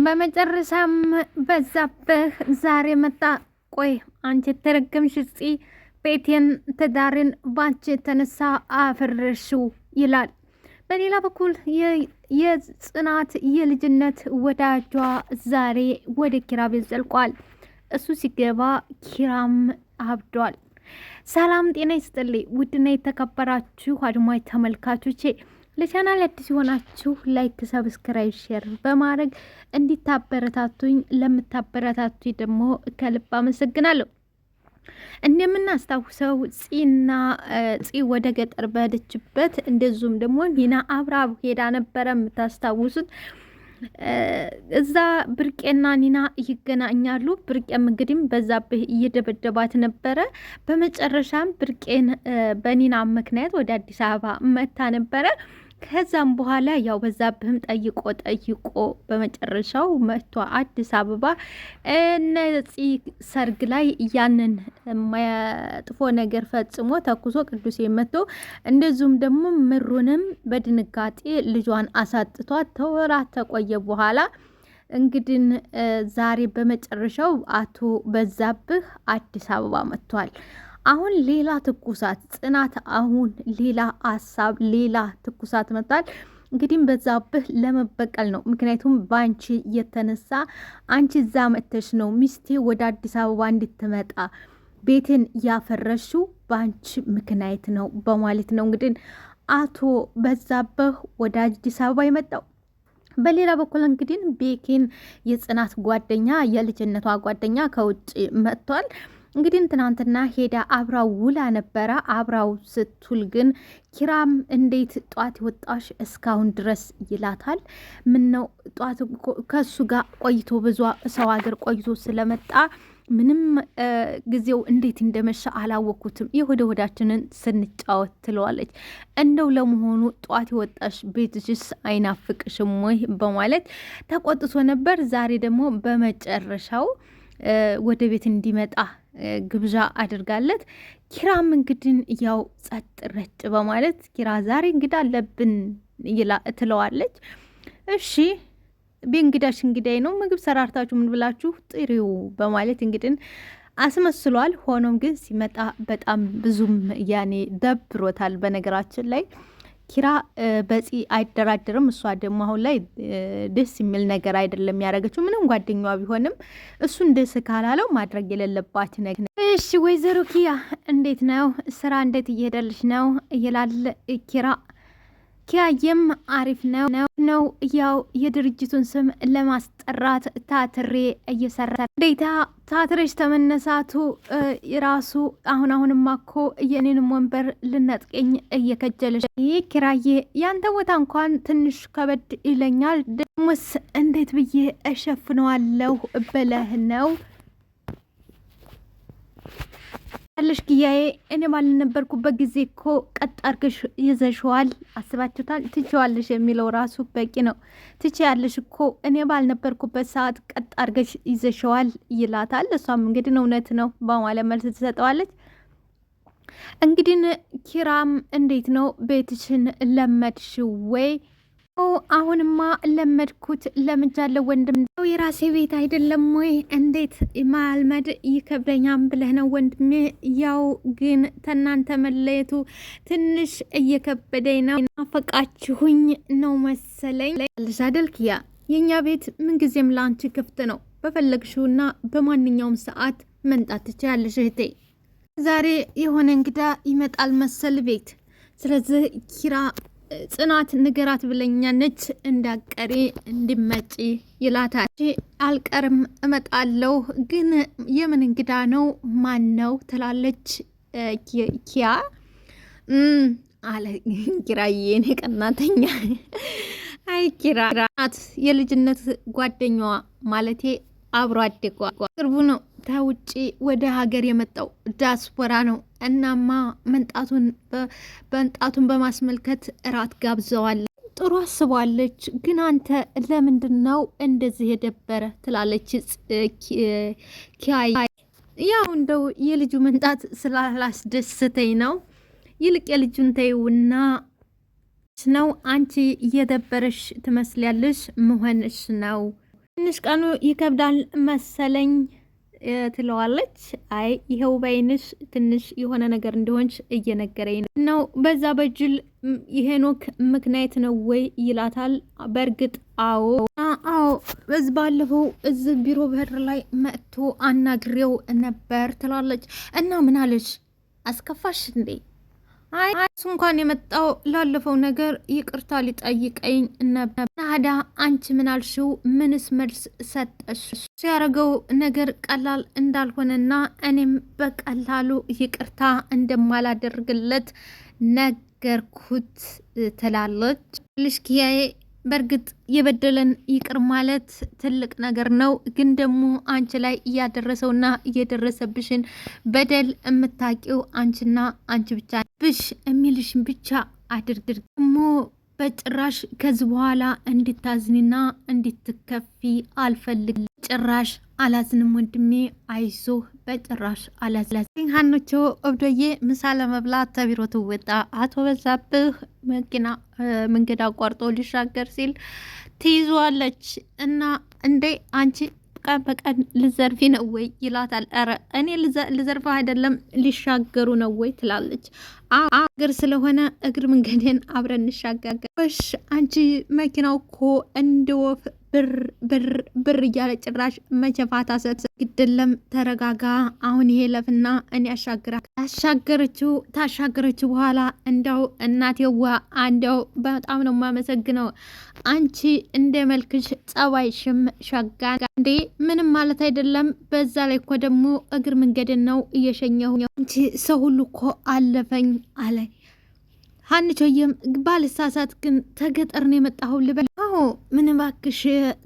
በመጨረሻም በዛብህ ዛሬ መጣ። ቆይ አንቺ ተረገምሽ ጽ ቤቴን ትዳሬን ባንቺ የተነሳ አፈረሽው ይላል። በሌላ በኩል የጽናት የልጅነት ወዳጇ ዛሬ ወደ ኪራ ቤት ዘልቋል። እሱ ሲገባ ኪራም አብዷል። ሰላም ጤና ይስጥልኝ ውድና የተከበራችሁ አድማጭ ተመልካቾቼ ለቻናል አዲስ የሆናችሁ ላይክ፣ ሰብስክራይብ፣ ሼር በማድረግ እንዲታበረታቱኝ ለምታበረታቱኝ ደግሞ ከልብ አመሰግናለሁ። እንደምናስታውሰው ፂ ወደ ገጠር በሄደችበት እንደዚሁም ደግሞ ኒና አብራ ሄዳ ነበረ የምታስታውሱት። እዛ ብርቄና ኒና ይገናኛሉ። ብርቄም እንግዲህ በዛብህ እየደበደባት ነበረ። በመጨረሻም ብርቄን በኒና ምክንያት ወደ አዲስ አበባ መታ ነበረ። ከዛም በኋላ ያው በዛብህም ጠይቆ በመጨረሻው መጥቶ አዲስ አበባ እነዚህ ሰርግ ላይ ያንን መጥፎ ነገር ፈጽሞ ተኩሶ ቅዱሴ መጥቶ እንደዚሁም ደግሞ ምሩንም በድንጋጤ ልጇን አሳጥቷት ተወራት ተቆየ በኋላ እንግዲህ ዛሬ በመጨረሻው አቶ በዛብህ አዲስ አበባ መጥቷል። አሁን ሌላ ትኩሳት ጽናት አሁን ሌላ ሀሳብ ሌላ ትኩሳት መጣል። እንግዲህ በዛብህ ለመበቀል ነው። ምክንያቱም ባንቺ የተነሳ አንቺ እዛ መተሽ ነው ሚስቴ ወደ አዲስ አበባ እንድትመጣ ቤትን ያፈረሽው ባንቺ ምክንያት ነው በማለት ነው እንግዲህ አቶ በዛብህ ወደ አዲስ አበባ የመጣው። በሌላ በኩል እንግዲህ ቤኪን የጽናት ጓደኛ የልጅነቷ ጓደኛ ከውጭ መጥቷል። እንግዲህ ትናንትና ሄዳ አብራው ውላ ነበረ። አብራው ስትውል ግን ኪራም እንዴት ጧት ወጣሽ እስካሁን ድረስ ይላታል። ምን ነው ጧት ከሱ ጋር ቆይቶ ብዙ ሰው ሀገር ቆይቶ ስለመጣ ምንም ጊዜው እንዴት እንደመሻ አላወኩትም፣ የሆደ ሆዳችንን ስንጫወት ትለዋለች። እንደው ለመሆኑ ጧት ወጣሽ ቤትሽስ አይናፍቅሽም ወይ በማለት ተቆጥቶ ነበር። ዛሬ ደግሞ በመጨረሻው ወደ ቤት እንዲመጣ ግብዣ አድርጋለት። ኪራም እንግዲህ ያው ጸጥ ረጭ በማለት ኪራ ዛሬ እንግዳ አለብን ትለዋለች። እሺ በእንግዳሽ እንግዳይ ነው ምግብ ሰራርታችሁ ምን ብላችሁ ጥሪው በማለት እንግዲህ አስመስሏል። ሆኖም ግን ሲመጣ በጣም ብዙም ያኔ ደብሮታል። በነገራችን ላይ ኪራ በፂ አይደራደርም። እሷ ደግሞ አሁን ላይ ደስ የሚል ነገር አይደለም ያደረገችው። ምንም ጓደኛዋ ቢሆንም እሱን ደስ ካላለው ማድረግ የሌለባት ነገር። እሺ ወይዘሮ ኪያ እንዴት ነው ስራ እንዴት እየሄደልሽ ነው ይላል ኪራ። ኪያየም አሪፍ ነው ያው የድርጅቱን ስም ለማስጠራት ታትሬ እየሰራ ዴታ ታትሬሽ ተመነሳቱ ራሱ አሁንማ እኮ የኔንም ወንበር ልነጥቀኝ እየከጀለሽ። ይህ ኪራዬ ያንተ ቦታ እንኳን ትንሽ ከበድ ይለኛል። ደሞስ እንዴት ብዬ እሸፍነዋለሁ ብለህ ነው ያለሽ ጊያዬ? እኔ ባልነበርኩበት ጊዜ እኮ ቀጥ አርገሽ ይዘሽዋል። አስባችሁታል? ትችዋለሽ የሚለው ራሱ በቂ ነው። ትችያለሽ እኮ እኔ ባልነበርኩበት ሰዓት ቀጥ አርገሽ ይዘሽዋል ይላታል። እሷም እንግዲህ እውነት ነው በማለት መልስ ትሰጠዋለች። እንግዲህ ኪራም እንዴት ነው ቤትሽን ለመድሽ ወይ? አሁንማ ለመድኩት ለምጃለሁ ወንድም። የራሴ ቤት አይደለም ወይ? እንዴት ማልመድ ይከብደኛም ብለህ ነው ወንድሜ? ያው ግን ተናንተ መለየቱ ትንሽ እየከበደኝ ነው። ናፈቃችሁኝ ነው መሰለኝ ልሳደል ኪያ። የእኛ ቤት ምንጊዜም ለአንቺ ክፍት ነው። በፈለግሽውና በማንኛውም ሰዓት መንጣት ትችያለሽ እህቴ። ዛሬ የሆነ እንግዳ ይመጣል መሰል ቤት። ስለዚህ ኪራ ጽናት ንገራት ብለኛነች እንዳቀሪ እንዲመጪ ይላታል። አልቀርም እመጣለሁ፣ ግን የምን እንግዳ ነው ማን ነው ትላለች ኪያ። አለ ኪራዬ እኔ ቀናተኛ። አይ ኪራ ናት የልጅነት ጓደኛዋ ማለቴ አብሮ አደጓ ቅርቡ ነው ከውጭ ወደ ሀገር የመጣው ዲያስፖራ ነው። እናማ መንጣቱን በማስመልከት እራት ጋብዘዋል። ጥሩ አስቧለች። ግን አንተ ለምንድን ነው እንደዚህ የደበረ ትላለች ኪያይ። ያው እንደው የልጁ መንጣት ስላላስደስተኝ ነው። ይልቅ የልጁን ተይውና ነው አንቺ እየደበረሽ ትመስያለሽ መሆንሽ ነው ትንሽ ቀኑ ይከብዳል መሰለኝ ትለዋለች። አይ ይኸው በይንሽ ትንሽ የሆነ ነገር እንደሆንሽ እየነገረኝ ነው። በዛ በጅል የሄኖክ ምክንያት ነው ወይ ይላታል። በእርግጥ አዎ በዚህ ባለፈው እዚህ ቢሮ በር ላይ መጥቶ አናግሬው ነበር ትላለች። እና ምን አለች? አስከፋሽ እንዴ? አይ እሱ እንኳን የመጣው ላለፈው ነገር ይቅርታ ሊጠይቀኝ ነበር። ታዲያ አንቺ ምን አልሽው? ምንስ መልስ ሰጠሽ? ሲያደርገው ነገር ቀላል እንዳልሆነና እኔም በቀላሉ ይቅርታ እንደማላደርግለት ነገርኩት ትላለች። ልሽኪያዬ በእርግጥ የበደለን ይቅር ማለት ትልቅ ነገር ነው። ግን ደግሞ አንቺ ላይ እያደረሰውና እየደረሰብሽን በደል የምታቂው አንቺና አንቺ ብቻ ብሽ የሚልሽን ብቻ አድርግር። ደግሞ በጭራሽ ከዚህ በኋላ እንድታዝኒና እንድትከፊ አልፈልግም። ጭራሽ አላዝንም ወንድሜ፣ አይዞህ፣ በጭራሽ አላዝንም። ሀኖቾ እብዶዬ ምሳ ለመብላት ተቢሮ ትወጣ። አቶ በዛብህ መኪና መንገድ አቋርጦ ሊሻገር ሲል ትይዟለች። እና እንዴ አንቺ ቀን በቀን ልዘርፊ ነው ወይ ይላታል። ኧረ እኔ ልዘርፋ አይደለም ሊሻገሩ ነው ወይ ትላለች። እግር ስለሆነ እግር መንገዴን አብረን እንሻጋገር። አንቺ መኪናው እኮ እንደ ወፍ ብር ብር ብር እያለ ጭራሽ መቸፋት አሰት ግድለም። ተረጋጋ። አሁን ይሄ ለፍና እኔ ታሻገረችው በኋላ እንደው እናቴዋ እንደው በጣም ነው የማመሰግነው። አንቺ እንደ መልክሽ ጸባይሽም ሸጋ እንዴ ምንም ማለት አይደለም። በዛ ላይ እኮ ደግሞ እግር መንገድን ነው እየሸኘሁ። አንቺ ሰው ሁሉ እኮ አለፈኝ አለ ሀንቾዬም። ባልሳሳት ግን ተገጠር ነው የመጣሁ ልበል? አዎ ምን ባክሽ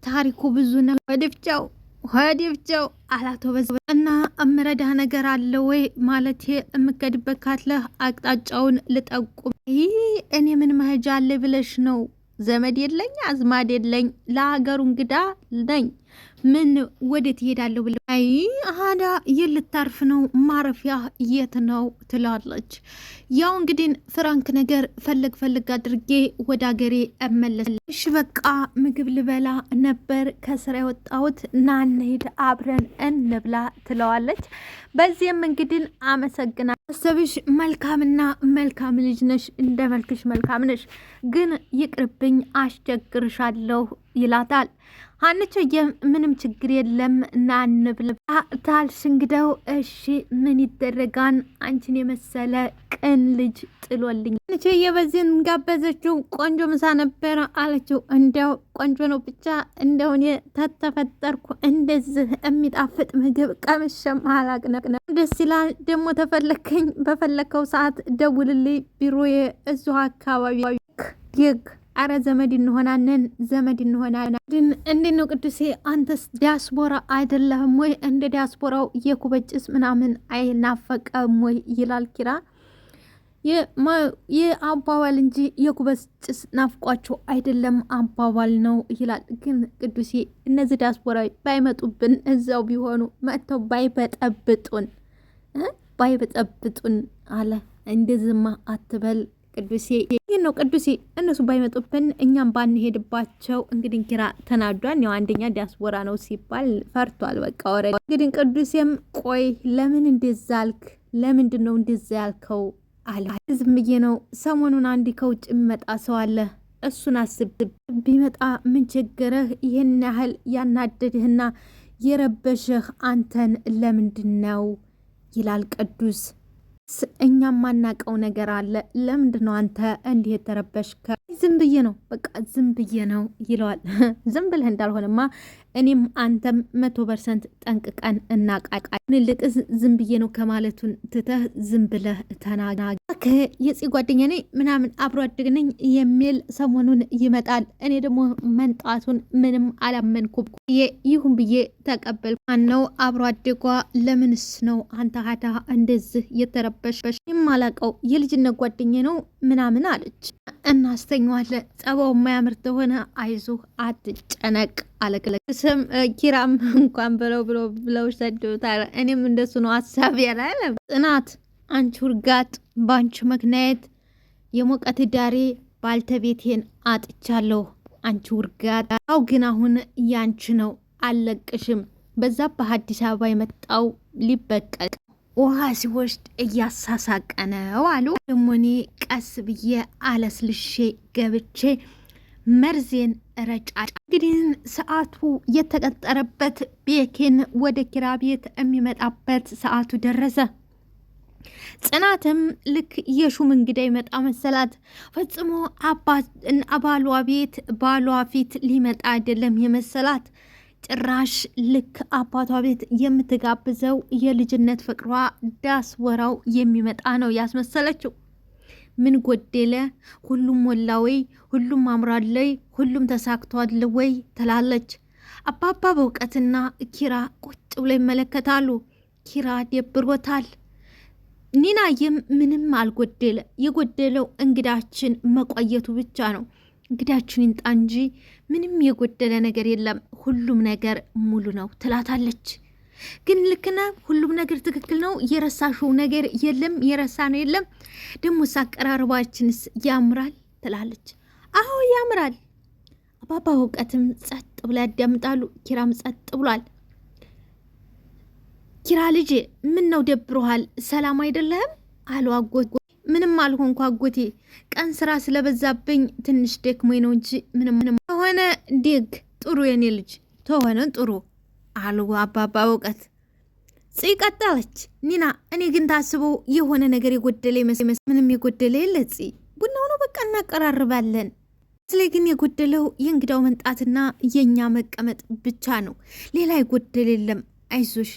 ታሪኩ ብዙ ነው። ወደፍቻው አላቶ በዛ እና እምረዳ ነገር አለ ወይ ማለት የምከድበት ካለህ አቅጣጫውን ልጠቁም። ይህ እኔ ምን መሄጃ አለ ብለሽ ነው? ዘመድ የለኝ አዝማድ የለኝ፣ ለሀገሩ እንግዳ ነኝ። ምን ወዴት ትሄዳለሁ ብለ? አይ አዳ የልታርፍ ነው? ማረፊያ የት ነው ትላለች። ያው እንግዲህ ፍራንክ ነገር ፈልግ አድርጌ ወደ ሀገሬ እመለስ። እሺ በቃ ምግብ ልበላ ነበር ከስራ የወጣሁት፣ ና እንሂድ አብረን እንብላ ትለዋለች። በዚህም እንግዲህ አመሰግና ሰብሽ መልካምና መልካም ልጅ ነሽ፣ እንደ መልክሽ መልካም ነሽ፣ ግን ይቅርብኝ አስቸግርሻለሁ ይላታል። ሀንቾዬም ምንም ችግር የለም ና እንብላ ታልሽ እንግደው እሺ ምን ይደረጋን፣ አንቺን የመሰለ ቅን ልጅ ጥሎልኝ። ሀንቾዬ በዚህን ጋበዘችው። ቆንጆ ምሳ ነበረ አለችው። እንዲያው ቆንጆ ነው ብቻ እንደው እኔ ተተፈጠርኩ እንደዚህ የሚጣፍጥ ምግብ ቀምሼም አላቅም። ደስ ይላል። ደግሞ ተፈለከኝ በፈለከው ሰዓት ደውልልኝ፣ ቢሮዬ እዚሁ አካባቢ ይግ አረ ዘመድ እንሆናለን። እንዴት ነው ቅዱሴ? አንተስ ዲያስፖራ አይደለህም ወይ? እንደ ዲያስፖራው የኩበጭስ ምናምን አይናፈቀም ወይ ይላል ኪራ። የአባባል እንጂ የኩበጭስ ናፍቋቸው አይደለም አባባል ነው ይላል። ግን ቅዱሴ እነዚህ ዲያስፖራ ባይመጡብን እዛው ቢሆኑ መጥተው ባይበጠብጡን አለ። እንደዝማ አትበል ቅዱሴ። ይህ ነው ቅዱሴ፣ እነሱ ባይመጡብን እኛም ባንሄድባቸው። እንግዲህ ኪራ ተናዷን። ያው አንደኛ ዲያስፖራ ነው ሲባል ፈርቷል። በቃ ወረ እንግዲህ ቅዱሴም ቆይ ለምን እንደዛ አልክ? ለምንድን ነው እንደዛ ያልከው? አለ። ዝም ብዬ ነው። ሰሞኑን አንድ ከውጭ የሚመጣ ሰው አለ፣ እሱን አስብ። ቢመጣ ምን ቸገረህ? ይህን ያህል ያናደድህና የረበሸህ አንተን ለምንድን ነው ይላል ቅዱስ። እኛም ማናቀው ነገር አለ። ለምንድን ነው አንተ እንዲህ የተረበሽከ? ዝም ብዬ ነው በቃ ዝም ብዬ ነው ይለዋል። ዝም ብለህ እንዳልሆነማ እኔም አንተም 100% ጠንቅቀን እናቃቃል። ልቅስ ዝም ብዬ ነው ከማለቱን ትተህ ዝም ብለህ ተናገር። የጽ ጓደኛ ነኝ ምናምን አብሮ አደግ ነኝ የሚል ሰሞኑን ይመጣል። እኔ ደግሞ መንጣቱን ምንም አላመንኩም። ይሁን ብዬ ተቀበል። ማነው አብሮ አደጓ? ለምንስ ነው አንተ ሀዳ እንደዚህ የተረበሽ? የማላቀው የልጅነት ጓደኛ ነው ምናምን አለች። እናስተኛዋለን። ጸባው የማያምር ተሆነ አይዞህ አትጨነቅ አለክለክ ስም ኪራም እንኳን ብለው ሰደውታል። እኔም እንደሱ ነው ሀሳብ ያላለ ጽናት፣ አንቺ ውርጋጥ፣ በአንቺ ምክንያት የሞቀት ዳሬ ባልተቤቴን አጥቻለሁ አንቺ ውርጋጣው ግን አሁን ያንቺ ነው፣ አለቅሽም። በዛ በአዲስ አበባ የመጣው ሊበቀል ውሃ ሲወስድ እያሳሳቀ ነው አሉ። ደግሞ እኔ ቀስ ብዬ አለስልሼ ገብቼ መርዜን ረጫ። እንግዲህ ሰዓቱ የተቀጠረበት ቤኪን ወደ ኪራ ቤት የሚመጣበት ሰዓቱ ደረሰ። ጽናትም ልክ የሹም እንግዳ ይመጣ መሰላት። ፈጽሞ ባሏ ቤት ባሏ ፊት ሊመጣ አይደለም የመሰላት። ጭራሽ ልክ አባቷ ቤት የምትጋብዘው የልጅነት ፍቅሯ ዳስ ወራው የሚመጣ ነው ያስመሰለችው። ምን ጎደለ? ሁሉም ሞላ ወይ? ሁሉም አምራለይ? ሁሉም ተሳክቷል ወይ ትላለች። አባባ በእውቀትና ኪራ ቁጭ ብለው ይመለከታሉ። ኪራ ደብሮታል። ኒናዬም ምንም አልጎደለ፣ የጎደለው እንግዳችን መቆየቱ ብቻ ነው። እንግዳችን ይንጣ እንጂ ምንም የጎደለ ነገር የለም፣ ሁሉም ነገር ሙሉ ነው ትላታለች። ግን ልክና ሁሉም ነገር ትክክል ነው፣ የረሳሽው ነገር የለም፣ የረሳ ነው የለም። ደግሞ አቀራረባችንስ ያምራል ትላለች። አዎ ያምራል። አባባ እውቀትም ጸጥ ብላ ያዳምጣሉ። ኪራም ጸጥ ብሏል። ኪራ ልጅ ምን ነው ደብሮሃል? ሰላም አይደለም አሉ አጎት። ምንም አልሆንኩ አጎቴ፣ ቀን ስራ ስለበዛብኝ ትንሽ ደክሞኝ ነው እንጂ ምንም ሆነ። ደግ ጥሩ የኔ ልጅ ተሆነ ጥሩ አሉ አባባ እውቀት። ጽይ ቀጠለች። ኒና እኔ ግን ታስበው የሆነ ነገር የጎደለ ይመስል ምንም የጎደለ የለ ጽይ፣ ቡናው ነው በቃ እናቀራርባለን። ስለ ግን የጎደለው የእንግዳው መንጣትና የኛ መቀመጥ ብቻ ነው፣ ሌላ የጎደለ የለም። አይዞሽ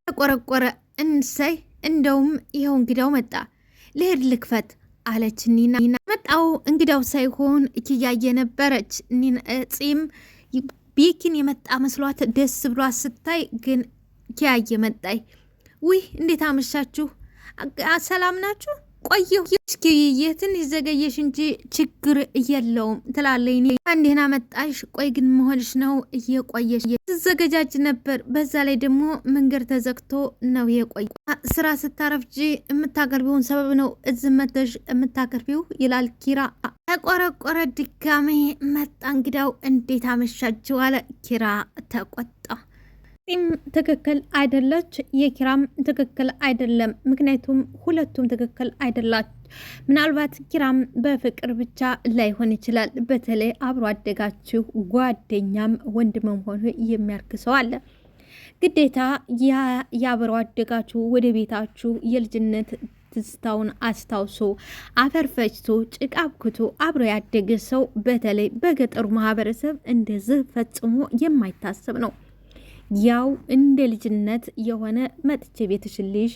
ተቆረቆረ። እንሳይ እንደውም ይኸው እንግዳው መጣ፣ ልሄድ ልክፈት አለች ኒና። መጣው እንግዳው ሳይሆን እያየ ነበረች። ጺም ቤኪን የመጣ መስሏት ደስ ብሏት ስታይ ግን ኪያየ መጣይ። ውይ እንዴት አመሻችሁ? ሰላም ናችሁ? ቆየሁ እስኪ የትንሽ ዘገየሽ እንጂ ችግር የለውም ትላለኝ። እንዴና መጣሽ? ቆይ ግን መሆንሽ ነው እየቆየሽ ትዘገጃጅ ነበር። በዛ ላይ ደግሞ መንገድ ተዘግቶ ነው የቆየ። ስራ ስታረፍጂ የምታቀርቢውን ሰበብ ነው እዝመተሽ የምታቀርቢው ይላል ኪራ። ተቆረቆረ። ድጋሜ መጣ እንግዳው። እንዴት አመሻችሁ አለ ኪራ ተቆጣ። ትክክል አይደለች፣ የኪራም ትክክል አይደለም። ምክንያቱም ሁለቱም ትክክል አይደላች። ምናልባት ኪራም በፍቅር ብቻ ላይሆን ይችላል። በተለይ አብሮ አደጋችሁ ጓደኛም ወንድምም ሆኖ የሚያርክሰው አለ። ግዴታ ያብሮ አደጋችሁ ወደ ቤታችሁ የልጅነት ትዝታውን አስታውሶ አፈር ፈጭቶ ጭቃ አብክቶ አብሮ ያደገ ሰው በተለይ በገጠሩ ማህበረሰብ እንደዚህ ፈጽሞ የማይታሰብ ነው። ያው እንደ ልጅነት የሆነ መጥቼ ቤትሽን ልጅ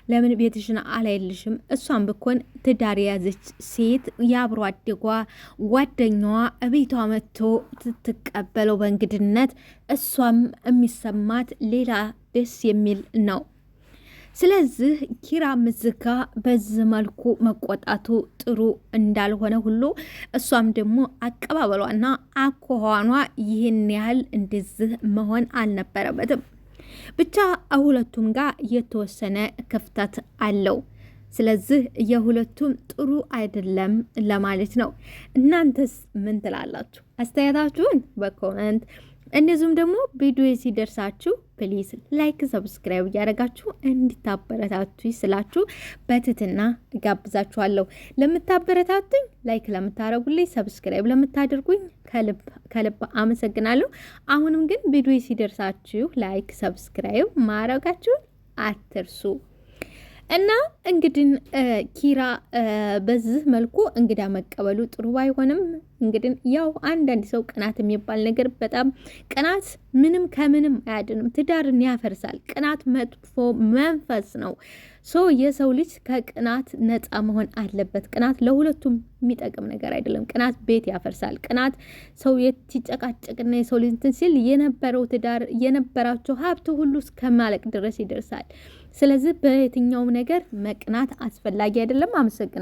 ለምን ቤትሽን አላይልሽም? እሷም ብኮን ትዳር የያዘች ሴት የአብሮ አደጓ ጓደኛዋ ቤቷ መጥቶ ትቀበለው በእንግድነት እሷም የሚሰማት ሌላ ደስ የሚል ነው። ስለዚህ ኪራ ምዝጋ በዚህ መልኩ መቆጣቱ ጥሩ እንዳልሆነ ሁሉ እሷም ደግሞ አቀባበሏና አኳኋኗ ይህን ያህል እንደዚህ መሆን አልነበረበትም። ብቻ ሁለቱም ጋር የተወሰነ ክፍተት አለው። ስለዚህ የሁለቱም ጥሩ አይደለም ለማለት ነው። እናንተስ ምን ትላላችሁ? አስተያየታችሁን በኮመንት እንደዚሁም ደግሞ ቪዲዮ ሲደርሳችሁ ፕሊዝ ላይክ ሰብስክራይብ እያደረጋችሁ እንድታበረታቱ ስላችሁ በትትና ጋብዛችኋለሁ። ለምታበረታቱኝ ላይክ ለምታረጉልኝ ሰብስክራይብ ለምታደርጉኝ ከልብ አመሰግናለሁ። አሁንም ግን ቪዲዮ ሲደርሳችሁ ላይክ ሰብስክራይብ ማድረጋችሁን አትርሱ። እና እንግዲህ ኪራ በዚህ መልኩ እንግዳ መቀበሉ ጥሩ ባይሆንም እንግዲህ ያው አንዳንድ ሰው ቅናት የሚባል ነገር በጣም ቅናት ምንም ከምንም አያድንም፣ ትዳርን ያፈርሳል። ቅናት መጥፎ መንፈስ ነው። የሰው ልጅ ከቅናት ነፃ መሆን አለበት። ቅናት ለሁለቱም የሚጠቅም ነገር አይደለም። ቅናት ቤት ያፈርሳል። ቅናት ሰው የትጨቃጨቅና የሰው ልጅ እንትን ሲል የነበረው ትዳር የነበራቸው ሀብት ሁሉ እስከማለቅ ድረስ ይደርሳል። ስለዚህ በየትኛውም ነገር መቅናት አስፈላጊ አይደለም። አመሰግናለሁ።